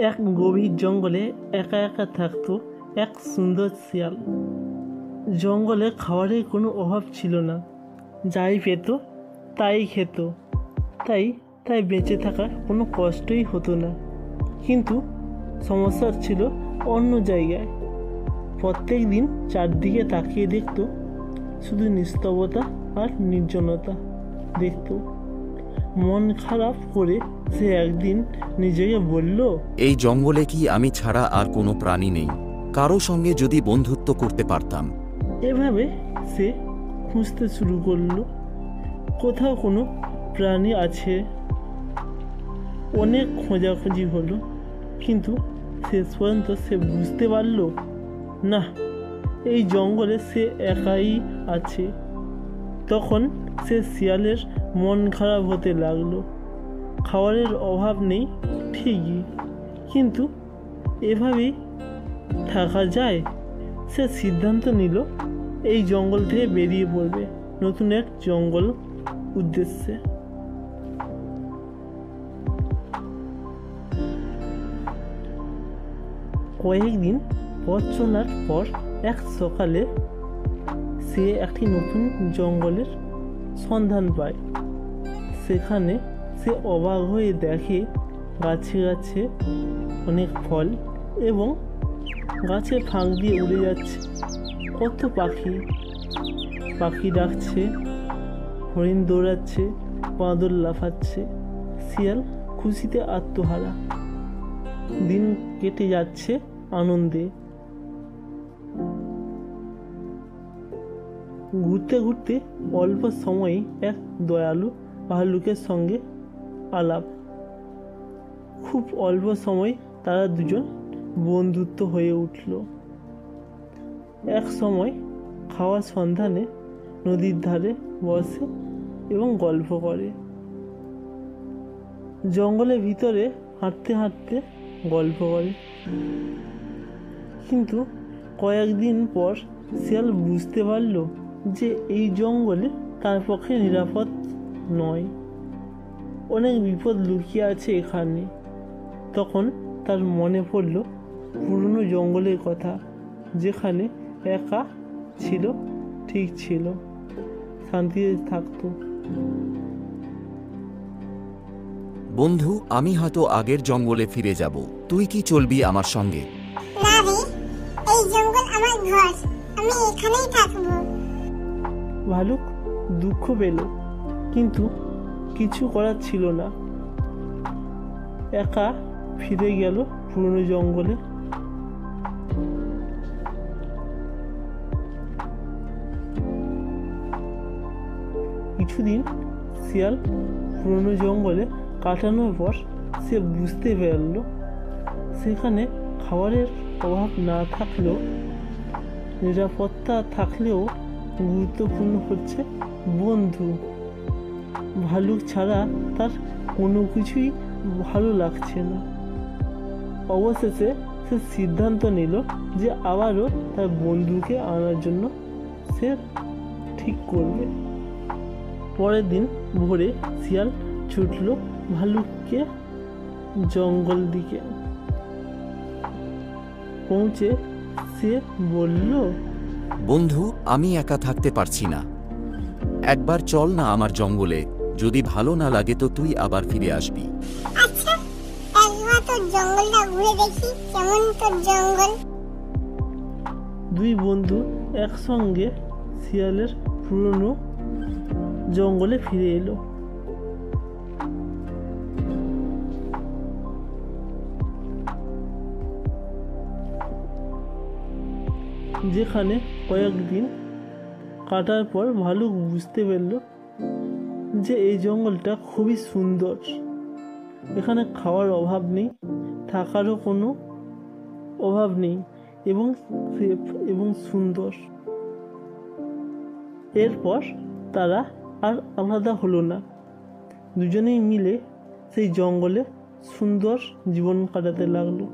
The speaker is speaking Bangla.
এক গভীর জঙ্গলে একা একা থাকতো এক সুন্দর শিয়াল। জঙ্গলে খাবারের কোনো অভাব ছিল না, যাই পেত তাই খেত, তাই তাই বেঁচে থাকার কোনো কষ্টই হতো না। কিন্তু সমস্যা ছিল অন্য জায়গায়। প্রত্যেক দিন চারদিকে তাকিয়ে দেখতো শুধু নিস্তব্ধতা আর নির্জনতা দেখতো। মন খারাপ করে সে একদিন নিজেকে বলল, এই জঙ্গলে কি আমি ছাড়া আর কোনো প্রাণী নেই? কারো সঙ্গে যদি বন্ধুত্ব করতে পারতাম। এভাবে সে খুঁজতে শুরু করলো কোথাও কোনো প্রাণী আছে। অনেক খোঁজাখুঁজি হলো, কিন্তু শেষ পর্যন্ত সে বুঝতে পারল না, এই জঙ্গলে সে একাই আছে। তখন সে শিয়ালের মন খারাপ হতে লাগলো। খাবারের অভাব নেই ঠিকই, কিন্তু এভাবেই থাকা যায়? সে সিদ্ধান্ত নিল এই জঙ্গল থেকে বেরিয়ে পড়বে নতুন এক জঙ্গল উদ্দেশ্যে। কয়েকদিন পথ চলার পর এক সকালে সে একটি নতুন জঙ্গলের সন্ধান পায়। সেখানে সে অবাক হয়ে দেখে গাছে গাছে অনেক ফল এবং গাছের ফাঁক দিয়ে উড়ে যাচ্ছে কত পাখি। পাখি ডাকছে, হরিণ দৌড়াচ্ছে, বাঁদর লাফাচ্ছে। শিয়াল খুশিতে আত্মহারা। দিন কেটে যাচ্ছে আনন্দে। ঘুরতে ঘুরতে অল্প সময়ে এক দয়ালু ভাল্লুকের সঙ্গে আলাপ। খুব অল্প সময় তারা দুজন বন্ধুত্ব হয়ে উঠল। এক সময় খাওয়ার সন্ধানে নদীর ধারে বসে এবং গল্প করে। জঙ্গলের ভিতরে হাঁটতে হাঁটতে গল্প করে। কিন্তু কয়েকদিন পর শিয়াল বুঝতে পারল যে এই জঙ্গলে তার পক্ষে নিরাপদ নয়, অনেক বিপদ লুকিয়ে আছে এখানে। তখন তার মনে পড়ল পুরনো জঙ্গলের কথা, যেখানে একা ছিল, ঠিক ছিল, শান্তিতে থাকতো। বন্ধু, আমি হয়তো আগের জঙ্গলে ফিরে যাব। তুই কি চলবি আমার সঙ্গে? না রে, এই জঙ্গল আমার ঘর, আমি এখানেই থাকবো। ভালুক দুঃখ পেল, কিন্তু কিছু করার ছিল না। একা ফিরে গেল পুরনো জঙ্গলে। কিছুদিন শিয়াল পুরনো জঙ্গলে কাটানোর পর সে বুঝতে পারল সেখানে খাবারের অভাব না থাকলেও, নিরাপত্তা থাকলেও গুরুত্বপূর্ণ হচ্ছে বন্ধু। ভালুক ছাড়া তার কোনো কিছুই ভালো লাগছে না। অবশেষে সে সিদ্ধান্ত নিল যে আবারও তার বন্ধুকে আনার জন্য সে ঠিক করবে। পরের দিন ভোরে শিয়াল ছুটল ভালুককে জঙ্গল দিকে। পৌঁছে সে বলল, বন্ধু, আমি একা থাকতে পারছি না। একবার চল না আমার জঙ্গলে। যদি ভালো না লাগে তো তুই আবার ফিরে আসবি। আচ্ছা, একবার তোর জঙ্গলটা ঘুরে দেখি, কেমন তোর জঙ্গল। দুই বন্ধু একসঙ্গে শিয়ালের পুরনো জঙ্গলে ফিরে এলো। যেখানে কয়েকদিন কাটার পর ভালুক বুঝতে পারল যে এই জঙ্গলটা খুবই সুন্দর। এখানে খাওয়ার অভাব নেই, থাকারও কোনো অভাব নেই, এবং সেফ এবং সুন্দর। এরপর তারা আর আলাদা হলো না। দুজনেই মিলে সেই জঙ্গলে সুন্দর জীবন কাটাতে লাগলো।